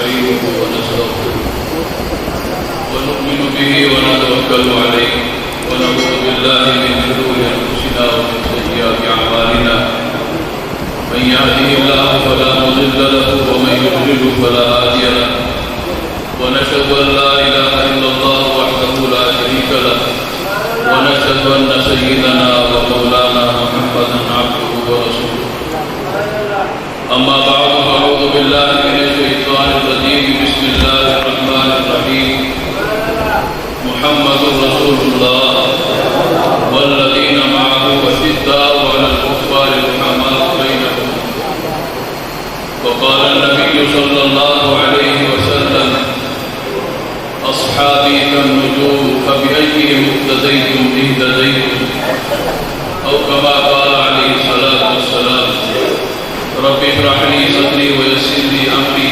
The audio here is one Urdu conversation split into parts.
ونستعينه ونستغفره ونؤمن به ونتوكل عليه ونعوذ بالله من شرور أنفسنا ومن سيئات أعمالنا من يهده الله فلا مضل له ومن يضلل فلا هادي له ونشهد أن لا إله إلا الله وحده لا شريك له ونشهد أن سيدنا ومولانا محمدا عبده ورسوله أما بعد فأعوذ بالله من الشيطان الرجيم بسم الله الرحمن الرحيم محمد رسول الله والذين معه أشداء على الكفار رحماء بينهم وقال النبي صلى الله عليه وسلم أصحابي كالنجوم فبأيهم اقتديتم اهتديتم أو كما قال عليه الصلاة والسلام رب اشرح لي صدري ويسر لي أمري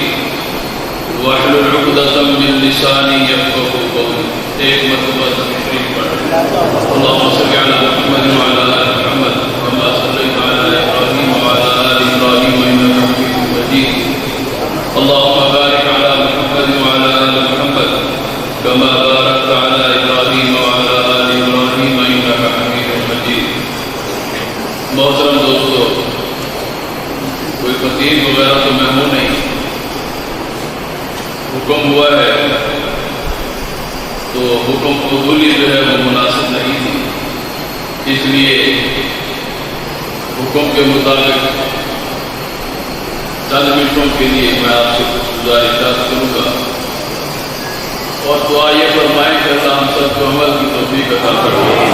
واحلل عقدة من لساني يفقهوا قولي ایک مرتبہ تشریف پڑھیں اللهم صل على محمد وعلى آل محمد كما صليت على إبراهيم وعلى آل إبراهيم إنك حميد مجيد اللهم بارك على محمد وعلى آل محمد كما باركت على إبراهيم وعلى آل إبراهيم إنك حميد مجيد. محترم دوستو، کوئی خطیب وغیرہ تو میں ہوں نہیں، حکم ہوا ہے تو حکم قبولی جو ہے وہ مناسب نہیں تھی، اس لیے حکم کے مطابق چند منٹوں کے لیے میں آپ سے کچھ گزارشات کروں گا اور دعا یہ فرمائیں کہ اللہ ہم سب کو عمل کی توفیق عطا فرمائے.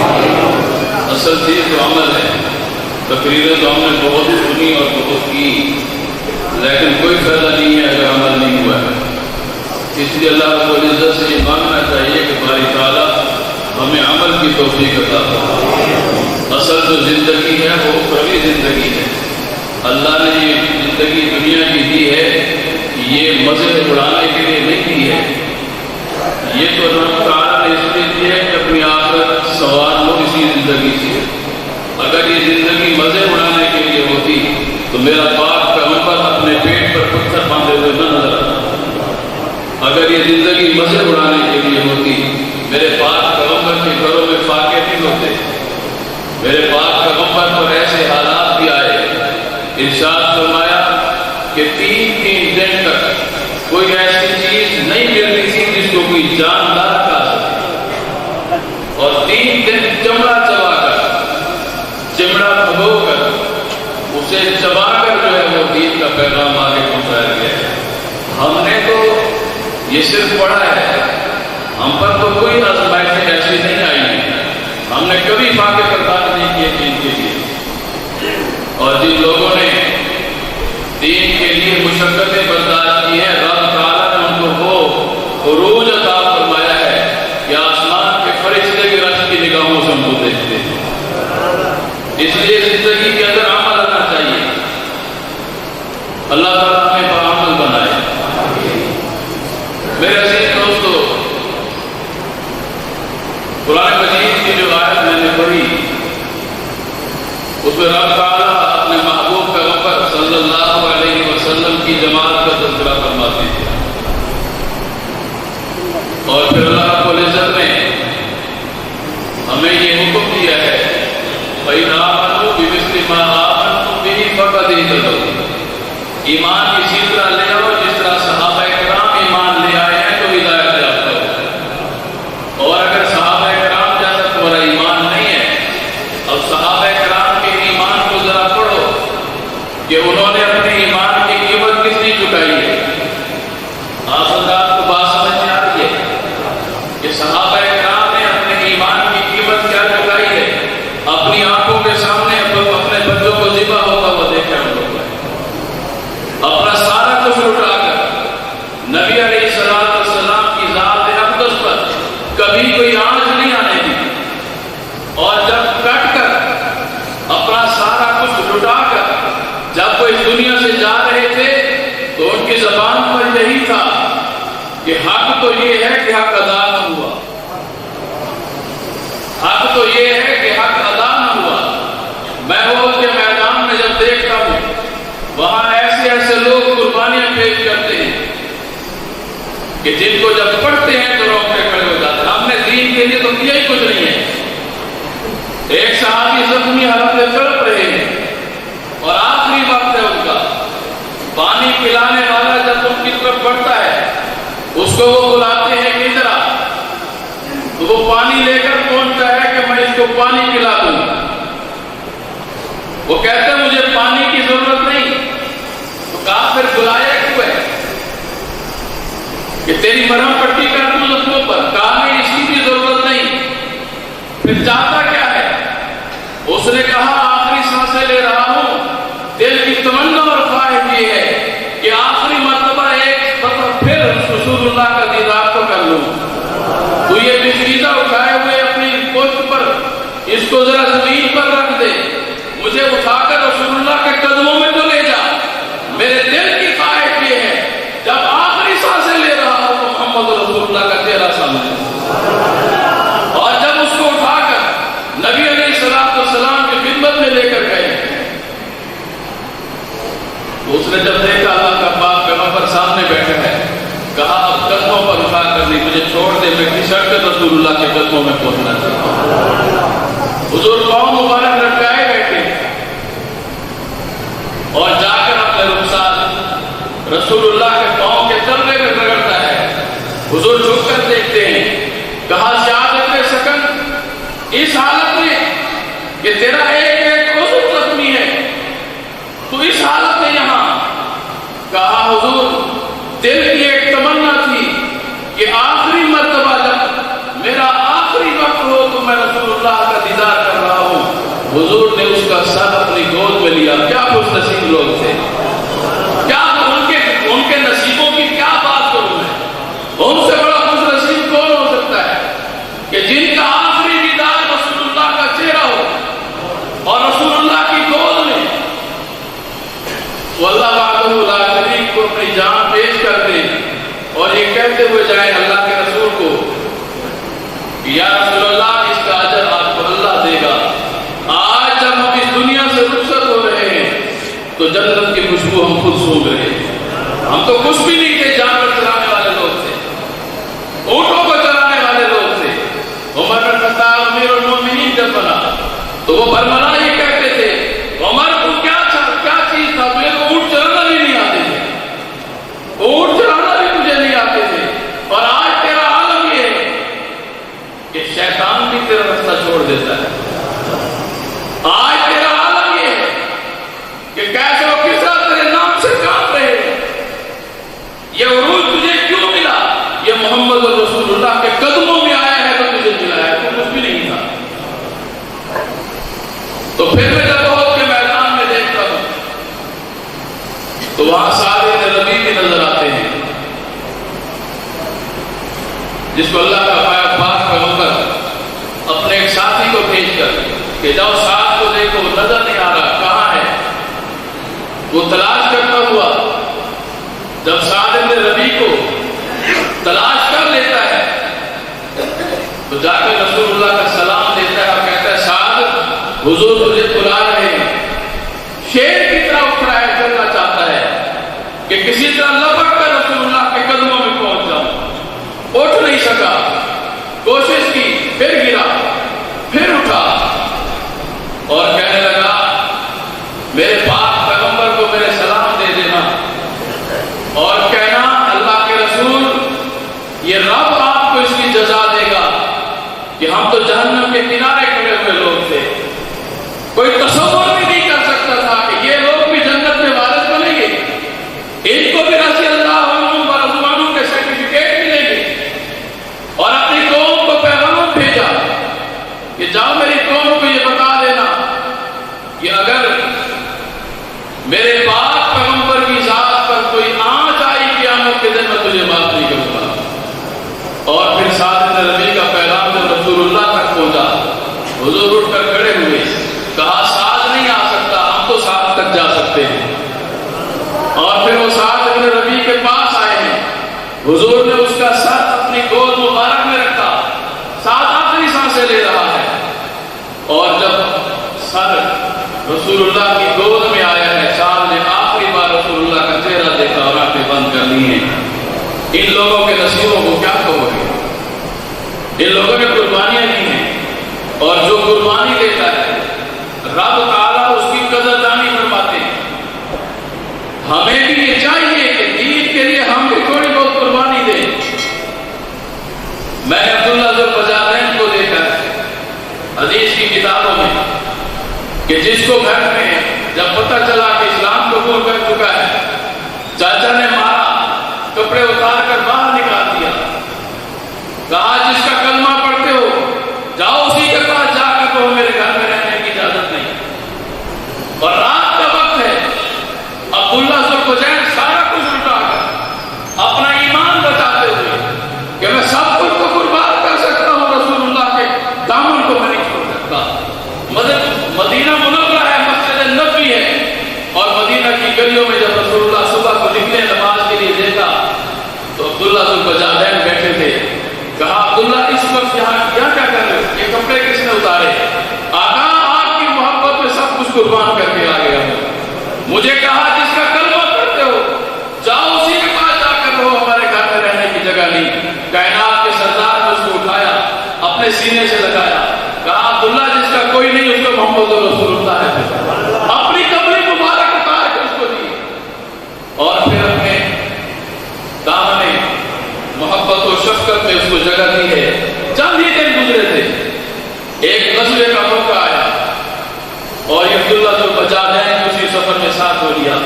اصل چیز تو عمل ہے. تقریریں تو ہم نے بہت سنی اور بہت کی، لیکن کوئی فائدہ نہیں ہے اگر عمل نہیں ہوا ہے. اس لیے اللہ رب العزت سے یہ مانگنا چاہیے کہ باری تعالیٰ ہمیں عمل کی توفیق عطا فرمائے. اصل جو زندگی ہے وہ اخروی زندگی ہے. اللہ نے یہ زندگی دنیا کی دی ہے، یہ مزے اڑانے کے لیے نہیں دی ہے. یہ تو رب تعالیٰ نے اس لیے دی ہے کہ اپنی آخرت سوار لو اسی زندگی سے. اگر یہ زندگی مزے اڑانے کے لیے ہوتی تو میرا پاک پیغمبر اپنے پیٹ پر پتھر باندھے ہوئے نہ نظر آتا. اگر یہ زندگی مزے اڑانے کے لیے ہوتی میرے پاک پیغمبر کے گھروں میں فاقے نہیں ہوتے. میرے پاک پیغمبر پر ایسے حالات بھی آئے، ارشاد فرمایا کہ 3 دن تک کوئی ایسی چیز نہیں ملتی تھی جس کو کوئی جاندار کھا سکے، اور 3 دن چمڑا چبا کر، چمڑا دھو کر، اسے چبا کر جو ہے وہ دین کا پیغام آگے پہنچایا گیا ہے. ہم نے تو یہ صرف پڑھا ہے، ہم پر تو کوئی آزمائشیں ایسی نہیں آئی ہیں. ہم نے کبھی فاقے برداشت نہیں کیے دین کے لیے، اور جن لوگوں نے دین کے لیے مشقتیں برداشت کی ہیں رب تعالیٰ نے ان کو وہ عروج عطا فرمایا ہے کہ آسمان کے فرشتے بھی رب کی نگاہوں سے ان کو دیکھتے ہیں. اس لیے زندگی کے اندر عمل آنا چاہیے. اللہ تعالیٰ ہمیں باعمل بنائے. میرے عزیز دوستو، قرآن مجید کی جو آیت میں نے پڑھی اس میں رب تعالیٰ اپنے محبوب پیغمبر صلی اللہ علیہ وسلم کی جماعت کا تذکرہ فرماتے ہیں، اور پھر اللہ رب العزت نے ہمیں یہ حکم دیا ہے فَإِنْ آمَنُوا بِمِثْلِ مَا آمَنْتُمْ بِهِ فَقَدِ اهْتَدَوْا. ایمان اسی طرح لے آؤ جس طرح صحابہ کرام ایمان لے آئے ہیں تو ہدایت یافتہ ہو. اور اگر صحابہ کرام جیسا تمہارا ایمان نہیں ہے، اب صحابہ کرام کے ایمان کو ذرا پڑھو کہ انہوں نے اپنے ایمان کی قیمت کتنی چکائی ہے. آپ حضرات کو بات سمجھ میں آ رہی ہے کہ صحابہ کرام نے اپنے ایمان کی قیمت کیا چکائی ہے؟ اپنی آنکھوں کے سامنے اپنے بچوں کو ذبح ہوتا ہوا دیکھا ہم لوگ نے. اپنا سارا کچھ لٹا کر نبی علیہ السلام کی ذات اقدس پر کبھی کوئی آنچ نہیں آنے دی، اور جب کٹ کر اپنا سارا کچھ لٹا کر جب وہ اس دنیا سے جا رہے تھے تو ان کی زبان پر یہی تھا کہ حق تو یہ ہے کہ حق ادا نہ ہوا. حق تو یہ ہے کہ حق ادا نہ ہوا. میں وہ کے میدان میں جب دیکھتا ہوں وہاں ایسے لوگ قربانیاں پیش کرتے ہیں کہ جن کو جب پڑھتے ہیں تو روکے کھڑے ہو جاتے ہیں. ہم نے دین کے لیے تو کیا ہی کچھ نہیں ہے. ایک صحابی زخمی حالت میں تڑپ رہے ہیں اور آخری وقت ہے ان کا. پانی پلانے والا جب ان کی طرف بڑھتا ہے اس کو وہ بلاتے ہیں کہ ادھر آ. تو وہ پانی لے کر پہنچتا ہے کہ میں اس کو پانی پلا دوں. وہ کہتے ہیں مجھے پانی کی ضرورت نہیں. تو کہا پھر بلایا کیوں ہے کہ تیری مرہم پٹی کر دوں زخموں پر. کہا نہیں اس کی بھی ضرورت نہیں. پھر چاہتا کیا ہے؟ اس نے کہا آخری سانسیں لے رہا ہوں. دل کی تمنا اور خواہش یہ ہے کہ آخری مرتبہ ایک دفعہ پھر رسول اللہ کا دیدار تو کر لوں. تو یہ بشریدہ اٹھائے ہوئے اپنی پشت پر اس کو ذرا زمین پر رکھ دے. مجھے اٹھا کر رسول اللہ کے قدموں میں تو لے جا. میرے دل کی خواہش یہ ہے جب آخری سانسیں لے رہا ہوں تو محمد رسول اللہ کا چہرہ سامنے. اور جب اس کو اٹھا کر نبی علیہ السلام کی خدمت میں لے کر گئے تو اس نے جب دیکھا اللہ کا پاک پیغمبر سامنے بیٹھا ہے کہا اب قدموں پر اٹھا کر نہیں مجھے چھوڑ دے. میں کھسٹ کر رسول اللہ کے قدموں میں پہنچنا چاہتا ہوں. حضور پاؤں مبارک لٹکائے بیٹھے اور جا کر اپنے رخسار رسول اللہ کے پاؤں کے تلے میں رگڑتا ہے. حضور جھک کر دیکھتے ہیں. کہا سعادت سکن اس حالت میں کہ تیرا ایک ایک عضو زخمی ہے تو اس حالت میں یہاں. کہا حضور دل کی ایک تمنا تھی کہ آخری مرتبہ جب میرا آخری وقت ہو تو میں رسول اللہ کا دیدار کر رہا ہوں. حضور نے اس کا سر اپنی گود میں لیا. کیا خوش نصیب لوگ تھے. کیا ان کے نصیبوں کی کیا بات کروں میں. ان سے بڑا خوش نصیب کون ہو سکتا ہے کہ جن کا آخری دیدار رسول اللہ کا چہرہ ہو اور رسول اللہ کی گود میں وہ اللہ وحدہ لا شریک کو اپنی جان پیش کر دیں اور یہ کہتے ہوئے جائیں اللہ کے رسول کو یا رسول اللہ اس کا اجر آپ کو اللہ دے گا. آج جب ہم اس دنیا سے رخصت ہو رہے ہیں تو جنت کی خوشبو ہم خود سونگ رہے ہیں. ہم تو کچھ بھی نہیں تھے. جانور چلانے والے لوگ تھے. اونٹوں کو چلانے والے لوگ تھے. عمر بن خطاب امیر المومنین جب بنا تو وہ برملا یہ کہتے تھے عمر کو کیا چیز تھا تمہیں تو اونٹ چلانا بھی نہیں آتے تھے. اونٹ چلانا بھی تجھے نہیں آتے تھے. اور آج تیرا عالم یہ ہے کہ شیطان بھی تیرا رستہ چھوڑ دیتا ہے. آج تیرا عالم یہ ہے کہ کیسے وہ کس طرح تیرے نام سے کام رہے. یہ عروج تجھے کیوں ملا؟ یہ محمد رسول اللہ کے قدموں میں آیا ہے تو تجھے ملا ہے. تو کچھ بھی نہیں تھا. تو پھر میں جب بہت کے میدان میں دیکھتا ہوں تو وہاں سارے نبی بھی نظر آتے ہیں جس کو اللہ کا پاک پیغمبر اپنے ایک ساتھی کو بھیج کر کہ جاؤ ساتھ کو دیکھو نظر نہیں آ رہا کہاں ہے. وہ تلاش کرتا ہوا جب سعد بن ربیع کو تلاش کر لیتا ہے تو جا کر رسول اللہ کا سلام دیتا ہے اور کہتا ہے سعد حضور تجھے بلا رہے ہیں. شیر کی طرح اٹھ رہا ہے چلنا چاہتا ہے کہ کسی طرح لپٹ کر رسول اللہ کے قدموں میں پہنچ جاؤں. اٹھ نہیں سکا. کوشش کی پھر گرا پھر اٹھا اور کہنے لگا میرے پاک پیغمبر کو میرے سلام دے دینا اور کہنا اللہ کے رسول یہ رب آپ کو اس کی جزا دے گا کہ ہم تو جہنم کے کنارے کھڑے ہوئے لوگ تھے. کوئی تصور بھی نہیں کر سکتا تھا کہ یہ لوگ بھی جنت میں وارث بنیں گے. ان کو بھی رضی اللہ عنہم ورضوانہ کے سرٹیفکیٹ ملیں گے. اور اپنی قوم کو پیغام بھیجا کہ جاؤ میری قوم کو یہ بتا دینا کہ اگر میرے پاک پیغمبر کی ذات پر کوئی آنچ آئی قیامت کے دن میں تجھے معاف نہیں کروں گا. اور پھر سعد بن ربیع کا پیغام جب رسول اللہ تک پہنچا حضور اٹھ کر کھڑے ہوئے. کہا سعد نہیں آ سکتا ہم تو سعد تک جا سکتے ہیں. اور پھر وہ سعد بن ربیع کے پاس آئے ہیں. حضور نے اس کا سر اپنی گود مبارک میں رکھا. سعد آخری سانسیں لے رہا ہے اور جب سر رسول اللہ کی گود میں آیا ہے سعد نے آخری بار رسول اللہ کا چہرہ دیکھا اور آنکھیں بند کر لی ہیں. ان لوگوں کے نصیبوں کو کیا کہو گے؟ ان لوگوں نے قربانیاں دی ہیں، اور جو قربانی دیتا ہے رب تعالیٰ اس کی قدردانی فرماتے ہیں۔ ہمیں بھی یہ چاہیے کہ دین کے لیے ہم بھی تھوڑی بہت قربانی دیں۔ میں نے عبداللہ ذوالفضلین کو دیکھا ہے حدیث کی کتابوں میں کہ جس کو گھر میں جب پتہ چلا کہ اسلام قبول کر چکا ہے، چاچا نے مارا، کپڑے اتار کر باہر نکال دیا، کہا جس کا کلمہ پڑھتے ہو جاؤ اسی کے پاس جا کر کہو میرے گھر میں رہنے کی اجازت نہیں۔ اور رات کا وقت ہے، عبداللہ ذوالفضلین سارا کچھ لٹا کر اپنا ایمان بچاتے ہوئے کہ میں سب کچھ کو قربان کر سکتا ہوں، رسول اللہ کے دامن کو میں نہیں چھوڑ سکتا۔ مدینہ منورہ ہے، مسجد نبوی ہے، اور مدینہ کی گلیوں میں جب رسول اللہ صبح کو نکلے نماز کے لیے دیکھا تو عبداللہ ذوالفضلین بیٹھے تھے۔ کہا عبداللہ اس وقت یہاں کیا کر رہے ہو؟ یہ کپڑے کس نے اتارے؟ آقا آپ کی محبت میں سب کچھ قربان کر کے آ گیا ہوں۔ مجھے کہا جس کا کلمہ پڑھتے ہو جاؤ اسی کے پاس جا کر رہو، ہمارے گھر میں رہنے کی جگہ نہیں۔ کائنات کے سردار نے اس کو اٹھایا، اپنے سینے سے لگایا، کہا عبداللہ جس کا کوئی نہیں اس کو محمد رسول اللہ ہے، اپنی کپڑے مبارک اتار کے اس کو دی، اور پھر اپنے دامن محبت و شفقت میں اس کو جگہ دی ہے۔ چند ہی دن گزرے تھے، ایک غزوے کا موقع آیا اور یہ عبداللہ ذوالفضلین اسی سفر میں ساتھ ہو لیا،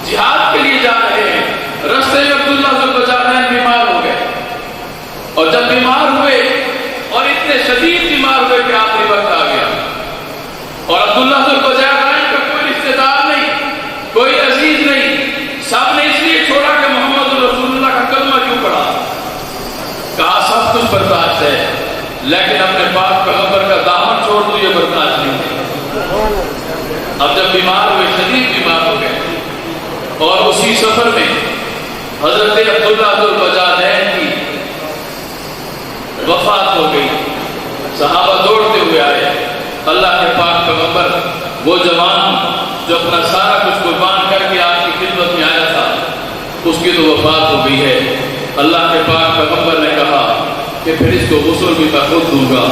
جہاد کے لیے جا رہے ہیں۔ رستے میں عبداللہ ذوالفضلین بیمار ہو گئے، اور جب بیمار ہوئے اور اتنے شدید بیمار ہوئے کہ آخری وقت آ گیا، اور عبداللہ ذوالفضلین کا کوئی رشتے دار نہیں، کوئی عزیز نہیں، سب نے اس لیے چھوڑا کہ محمد رسول اللہ کا کلمہ کیوں پڑھا؟ کہا سب کچھ برداشت ہے لیکن اپنے پاک پیغمبر کا دامن چھوڑ دو، یہ برداشت نہیں ہے۔ اب جب بیمار ہوئے، شدید بیمار ہو گئے، اور اسی سفر میں حضرت عبداللہ ذوالفضلین کی وفات ہو گئی۔ صحابہ دوڑتے ہوئے آئے، اللہ کے پاک پیغمبر وہ جوان جو اپنا سارا کچھ قربان کر کے آپ کی خدمت میں آیا تھا، اس کی تو وفات ہو گئی ہے۔ اللہ کے پاک پیغمبر نے کہا کہ پھر اس کو غسل بھی میں خود دوں گا،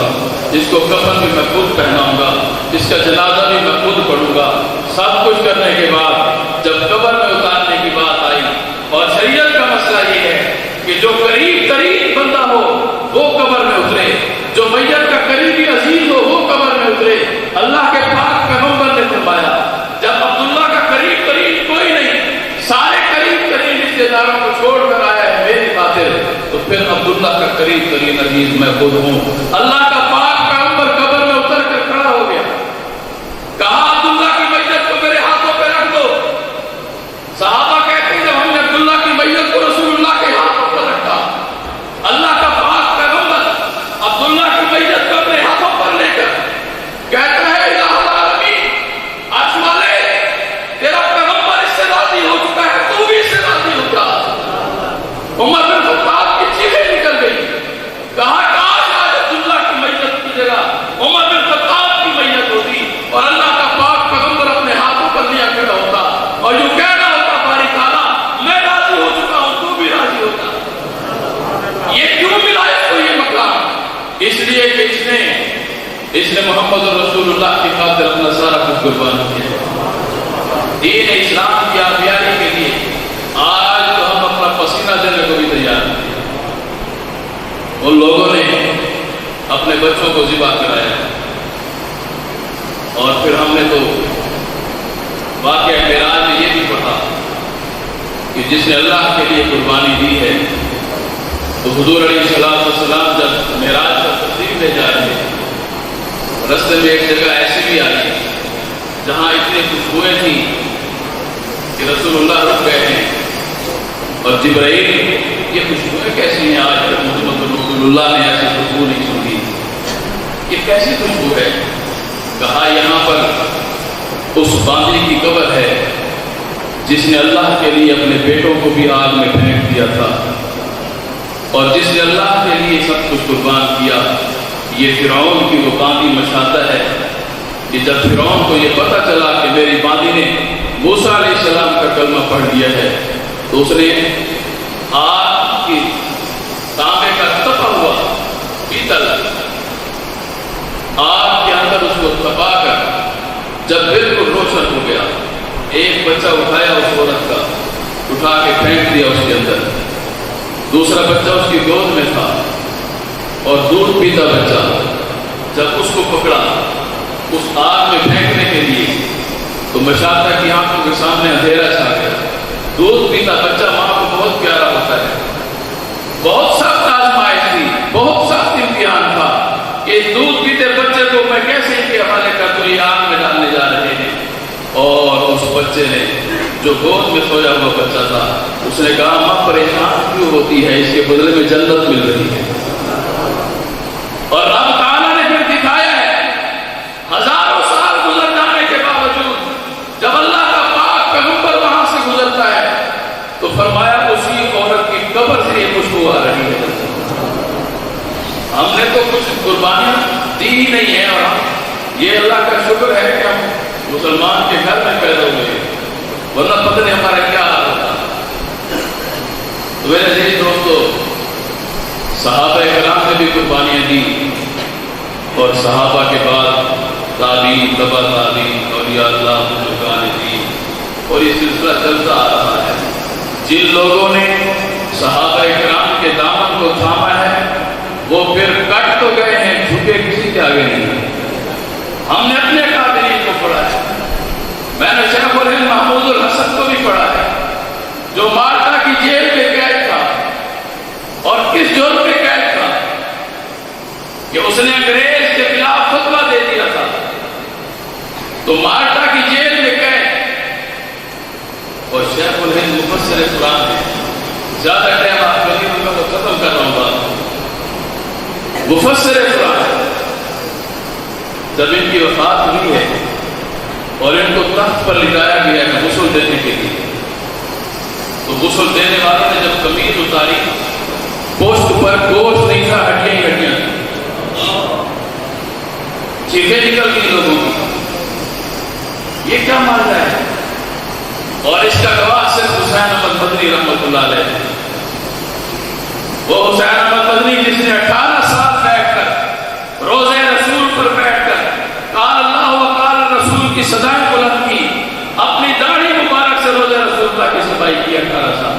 اس کو کفن بھی میں خود پہناؤں گا، اس کا جنازہ بھی میں خود پڑھوں گا۔ سب کچھ کرنے کے بعد جب قبر میں اتارنے کی بات آئی، اور شریعت کا مسئلہ یہ ہے کہ جو قریب ترین بندہ ہو وہ قبر میں اترے، جو میت کا قریبی عزیز ہو وہ قبر میں اترے۔ اللہ کے پاک پیغمبر نے فرمایا جب عبداللہ کا قریب ترین کوئی نہیں، سارے قریب ترین رشتے داروں کو چھوڑ کر آیا ہے میری خاطر، تو پھر عبداللہ کا قریب ترین عزیز میں خود ہوں۔ اللہ کا پاک پیغمبر قبر میں اتر کر کھڑا ہو گیا، کہا عبداللہ کی میت کو میرے ہاتھوں پہ رکھ دو۔ صحابہ کہتے ہیں جب ہم نے عبداللہ کی میت کو رسول اللہ کے ہاتھوں پر رکھا، اللہ کا پاک پیغمبر عبداللہ کی میت کو اپنے ہاتھوں پر لے کر کہتا ہے الہ العالمین، عرش والے تیرا پیغمبر اس سے راضی ہو چکا ہے، تو بھی اس سے راضی ہو جا۔ عمر بن خطاب کی چیخیں نکل گئی، کہا کاش آج عبداللہ کی میت کی جگہ عمر بن خطاب کی میت ہوتی، اور اللہ کا پاک پیغمبر اپنے ہاتھوں پر لیا کھڑا ہوتا اور یوں کہنا ہوتا باری تعالیٰ میں راضی ہو چکا ہوں، تو بھی راضی ہوتا۔ یہ کیوں ملا اس کو یہ مقام؟ اس لیے کہ اس نے محمد رسول اللہ کی خاطر اپنا سارا کچھ قربان کیا۔ دین اسلام کی آبیاری کے لیے آج تو ہم اپنا پسینہ دینے کو بھی تیار ہیں۔ ان لوگوں نے اپنے بچوں کو ذبح کرایا، اور پھر ہم نے تو واقعہ معراج میں یہ بھی پڑھا کہ جس نے اللہ کے لیے قربانی دی ہے، تو حضور علیہ السلام جب معراج کا تشریف لے جا رہے ہیں، رستے میں ایک جگہ ایسی بھی آئی جہاں اتنی خوشبوئیں تھیں کہ رسول اللہ رک گئے ہیں، اور جبرائیل یہ خوشبوئیں کیسی ہیں؟ آج تک محمد رسول اللہ نے ایسی خوشبو نہیں سنی، یہ کیسی خوشبو ہے؟ کہا یہاں پر اس باندی کی قبر ہے جس نے اللہ کے لیے اپنے بیٹوں کو بھی آگ میں پھینک دیا تھا، اور جس نے اللہ کے لیے سب کچھ قربان کیا۔ یہ فرعون کی وہ باندی مشاہدہ ہے کہ جب فرعون کو یہ پتہ چلا کہ میری باندی نے موسیٰ علیہ السلام کا کلمہ پڑھ دیا ہے، تو اس نے آگ کی تانبے کا تپا ہوا پیتل آگ کے اندر اس کو تپا کر جب بالکل روشن ہو گیا، ایک بچہ اٹھایا اس عورت کا، اٹھا کے پھینک دیا اس کے اندر. دوسرا بچہ اس کی گود میں تھا اور دودھ پیتا بچہ جب اس کو پکڑا اس آگ میں پھینکنے کے لیے تو مشاہدہ کی آنکھوں کے سامنے اندھیرا چھا گیا. دودھ پیتا بچہ ماں کو بہت پیارا ہوتا ہے. بہت سخت آزمائش تھی، بہت سخت امتحان تھا کہ دودھ پیتے بچے کو میں کیسے ان کے حوالے کر دوں، یہ آگ میں ڈالنے جا رہے ہیں. اور اس بچے نے جو گود میں سویا ہوا بچہ تھا اس نے کہا ماں پریشان کیوں ہوتی ہے، اس کے بدلے میں جنت مل رہی ہے. اور رب تعالیٰ نے پھر دکھایا ہے ہزاروں سال گزر جانے کے باوجود جب اللہ کا پاک پیغمبر وہاں سے گزرتا ہے تو فرمایا اسی عورت کی قبر سے یہ خوشبو آ رہی ہے. ہم نے تو کچھ قربانیاں دی ہی نہیں ہے اور یہ اللہ کا شکر ہے کہ ہم مسلمان کے گھر میں پیدا ہوئے، ورنہ پتہ نہیں ہمارا کیا حال ہوتا. تو میرے عزیز دوستو، صحابہ کرام نے بھی قربانیاں دی اور صحابہ کے بعد تابعین، تبع تابعین، اولیاء اللہ بزرگان دی، اور یہ سلسلہ چلتا آ رہا ہے. جن لوگوں نے صحابہ کرام کے دامن کو تھاما ہے وہ پھر کٹ تو گئے ہیں، جھکے کسی کے آگے نہیں. ہم نے اپنے قابلین کو پڑھا ہے، میں نے شیخ الہند محمود الحسن کو بھی پڑھا ہے جو مالٹا کی جیل میں قید تھا. اور کس جرم میں قید تھا کہ اس نے انگریز کے خلاف فتویٰ دے دیا تھا. تو مالٹا کی جیل میں قید، اور شیخ الہند مفسر قرآن ہے. زیادہ ٹائم آپ کو نہیں ہوگا تو ختم کر رہا ہوں بات. مفسر قرآن جب ان کی وفات ہوئی ہے اور ان کو تخت پر لٹایا گیا ہے غسل دینے کے لیے، تو غسل دینے والے نے جب قمیض اتاری پوسٹ پر گوشت نہیں تھا، ہڈیاں ہی ہڈیاں تھیں، چیخیں نکل گئی لوگوں کی. یہ کیا مان رہا ہے؟ اور اس کا گواہ صرف حسین احمد مدنی رحمۃ اللہ علیہ. وہ حسین احمد مدنی جس نے 18 سال بیٹھ کر روزے رسول پر بیٹھ کر قال اللہ و قال رسول کی صدائیں بلند کی، اپنی داڑھی مبارک سے روزے رسول اللہ کی صفائی کی. 18 سال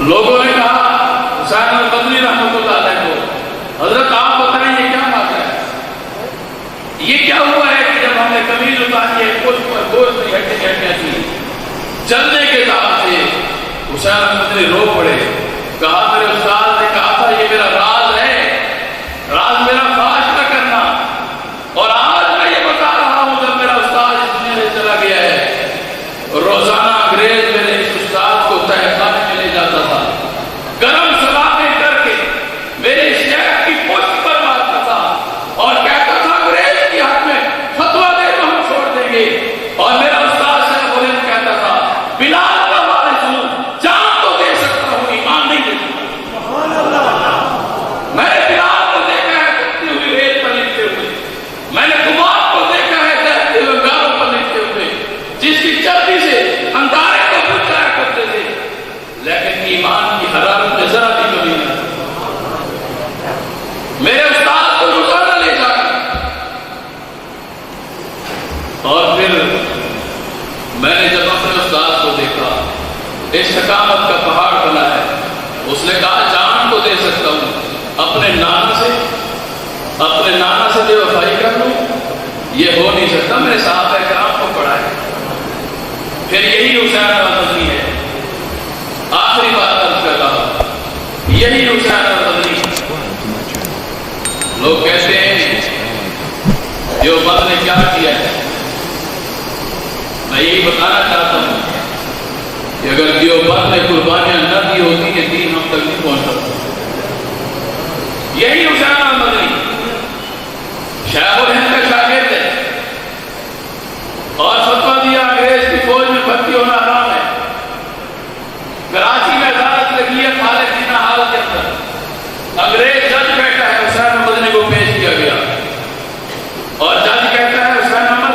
لوگوں نے کہا حسین احمد مدنی رحمۃ اللہ علیہ کو، حضرت آپ بتائیں یہ کیا بات ہے، یہ کیا ہوا ہے کہ جب ہم نے قمیض اتاری ہے پوسٹ پر گوشت نہیں ہڈیاں تھی، چلنے کے بعد سے حسین احمد مدنی رو پڑے. کہا میرے استاد نے کہا تھا یہ میرا راز ہے، راز میرا فاش نہ کرنا. اور آج میں یہ بتا رہا ہوں جب میرا استاد اس دنیا سے چلا گیا ہے، روزانہ انگریز میرے اس استاد کو تہخانے میں لے جاتا تھا، گرم سلاخیں کر کے میرے شیخ کی پشت پر مارتا تھا اور کہتا تھا انگریز کی حق میں فتویٰ دے تو ہم چھوڑ دیں گے. اور میرا استاد شیخ الہند کہتا تھا بلال کا وارث ہوں، جان تو دے سکتا ہوں، ایمان نہیں دے سکتا. میں نے بلال کو دیکھا ہے کٹتی ہوئی ریت پر لکھتے ہوئے، میں نے کمار کو دیکھا ہے تہتے ہوئے گاروں پر لکھتے ہوئے، جس کی چربی سے اندارے کو بچایا کرتے تھے، لیکن ایمان کی حرارت میں ذرا بھی کمی نہیں. میرے استاد کو روزانہ لے جا کر، اور پھر میں نے جب اپنے استاد کو دیکھا استقامت کا پہاڑ بنا ہے. اس نے کہا جان تو دے سکتا ہوں، اپنے نانا سے بے وفائی کر لوں، یہ ہو نہیں سکتا. میرے صحابہ کرام کو پڑھا ہے. پھر یہی حسین احمد مدنی ہے. آخری بات عرض کر رہا ہوں، یہی حسین احمد مدنی. لوگ کہتے ہیں دیوبند نے کیا کیا ہے. میں یہی بتانا چاہتا ہوں کہ اگر دیوبند نے قربانیاں نہ دی ہوتی یہ دین ہم تک نہیں پہنچ سکتا. یہی حسین احمد مدنی شیخ الہند کا شاگرد ہے اور فتویٰ دیا انگریز کی فوج میں بھرتی ہونا حرام ہے. کراچی میں عدالت لگی ہے خالد جینا حال کے اندر، انگریز جج بیٹھا ہے، حسین احمد مدنی کو پیش کیا گیا اور جج کہتا ہے حسین احمد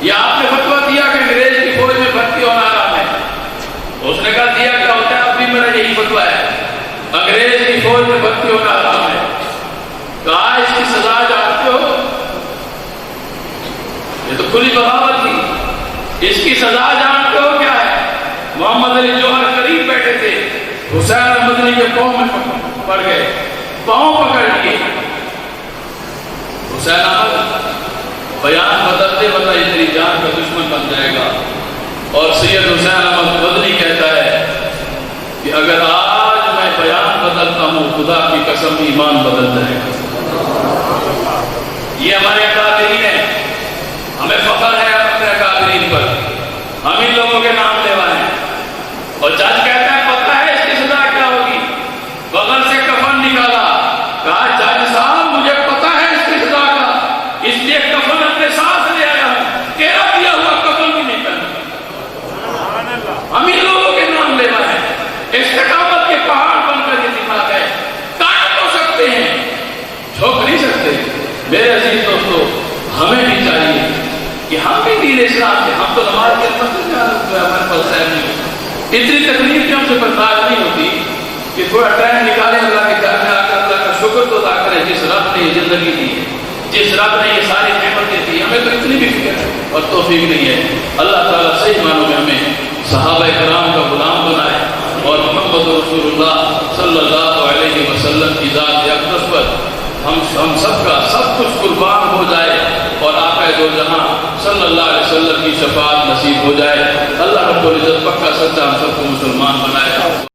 یہ آپ نے فتویٰ دیا کہ انگریز کی فوج میں بھرتی ہونا حرام ہے. اس نے کہا دیا کیا ہوتا ہے، آپ بھی کھلی بغاوت کی. اس کی سزا جانتے ہو کیا ہے؟ محمد علی جوہر قریب بیٹھے تھے, حسین مدنی کے پاؤں میں پڑ گئے, پاؤں پکڑ لیے. حسین احمد بیان بدلتے بدلتے تیری جان کا دشمن بن جائے گا. اور سید حسین احمد مدنی کہتا ہے کہ اگر آج میں بیان بدلتا ہوں خدا کی قسم ایمان بدل جائے گا. یہ ہمارے اکابرین ہیں, ہمیں فخر ہے اپنے اکابرین پر, ہم ان لوگوں کے نام لیوائے ہیں. اور جج کہتا ہے پتہ ہے اس کی سزا کیا ہوگی؟ بغل سے کفن نکالا, کہا جج صاحب مجھے پتہ ہے اس کی سزا کا, اس لیے کفن اپنے ساتھ لے آیا ہوں, تیرا دیا ہوا کفن بھی نہیں پہنا. ہم ان لوگوں کے نام لیوائے ہیں, استقامت کے پہاڑ بن کر یہ دکھا گئے. قائم ہو سکتے ہیں, جھوک نہیں سکتے. میرے عزیز دوستو, ہمیں بھی چاہیے کہ ہم بھی دین اسلام کے, ہم تو نماز کے مسجد میں ہمارے پاس ٹائم نہیں ہوتا, اتنی تکلیف کی ہم سے برداشت نہیں ہوتی کہ تھوڑا ٹائم نکالے اللہ کے گھر میں آ کر اللہ کا شکر تو ادا کریں جس رب نے یہ زندگی دی ہے, جس رب نے یہ ساری نعمتیں دی. ہمیں تو اتنی بھی فکر اور توفیق نہیں ہے. اللہ تعالیٰ صحیح معنوں میں ہمیں صحابہ کرام کا غلام بنائے اور محمد رسول اللہ صلی اللہ علیہ وسلم کی ذات اقدس پر ہم سب کا سب کچھ قربان ہو جائے اور آقا دو جہاں صلی اللہ علیہ وسلم کی شفاعت نصیب ہو جائے. اللہ رب العزت پکا سچا ہم سب کو مسلمان بنائے.